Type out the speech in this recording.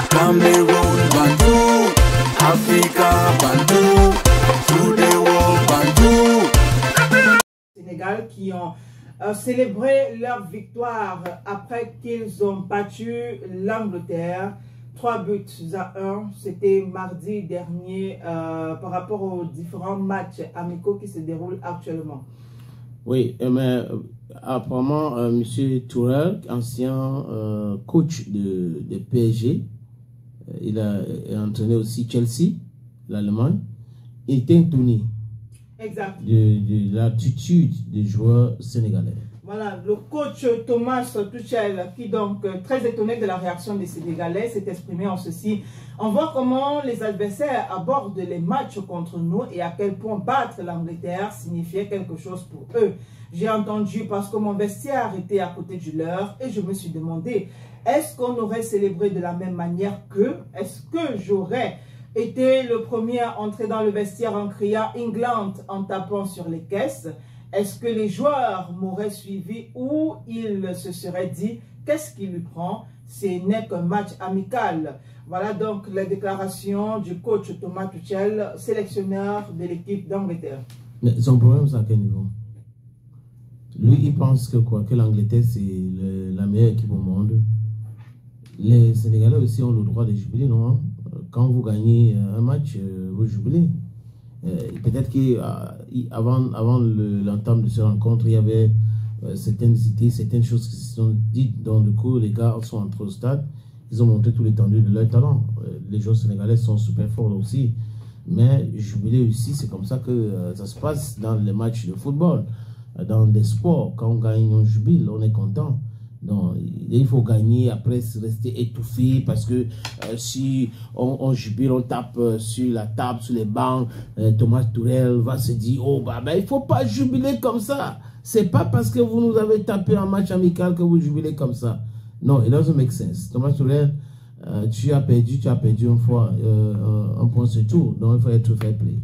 Cameroun, Bandou, Africa, Bandou, through the world, Bandou. Sénégal qui ont célébré leur victoire après qu'ils ont battu l'Angleterre 3-1. C'était mardi dernier par rapport aux différents matchs amicaux qui se déroulent actuellement. Oui, mais apparemment, M. Tourelle, ancien coach de PSG, il a entraîné aussi Chelsea, l'Allemagne, il était étonné de l'attitude des joueurs sénégalais. Voilà, le coach Thomas Tuchel, qui donc très étonné de la réaction des Sénégalais, s'est exprimé en ceci. On voit comment les adversaires abordent les matchs contre nous et à quel point battre l'Angleterre signifiait quelque chose pour eux. J'ai entendu parce que mon vestiaire était à côté du leur et je me suis demandé, est-ce qu'on aurait célébré de la même manière qu'eux? Est-ce que j'aurais été le premier à entrer dans le vestiaire en criant « England » en tapant sur les caisses? Est-ce que les joueurs m'auraient suivi ou ils se seraient dit « Qu'est-ce qui lui prend? Ce n'est qu'un match amical ». Voilà donc la déclaration du coach Thomas Tuchel, sélectionneur de l'équipe d'Angleterre. Mais son problème, c'est à quel niveau? Lui, il pense que quoi? Que l'Angleterre, c'est la meilleure équipe au monde. Les Sénégalais aussi ont le droit de jubiler, non? Quand vous gagnez un match, vous jubilez. Peut-être qu'avant l'entame de ce rencontre, il y avait certaines idées, certaines choses qui se sont dites. Dans le coup, les gars sont entrés au stade, ils ont montré tout l'étendue de leur talent. Les joueurs sénégalais sont super forts aussi. Mais jubiler aussi, c'est comme ça que ça se passe dans les matchs de football. Dans les sports, quand on gagne, on jubile, on est content. Donc, il faut gagner, après rester étouffé parce que si on jubile, on tape sur la table, sur les bancs, Thomas Tourelle va se dire, oh bah, il ne faut pas jubiler comme ça. C'est pas parce que vous nous avez tapé en match amical que vous jubilez comme ça. Non, it doesn't make sense. Thomas Tourelle, tu as perdu une fois, un point c'est tout. Donc il faut être fair play.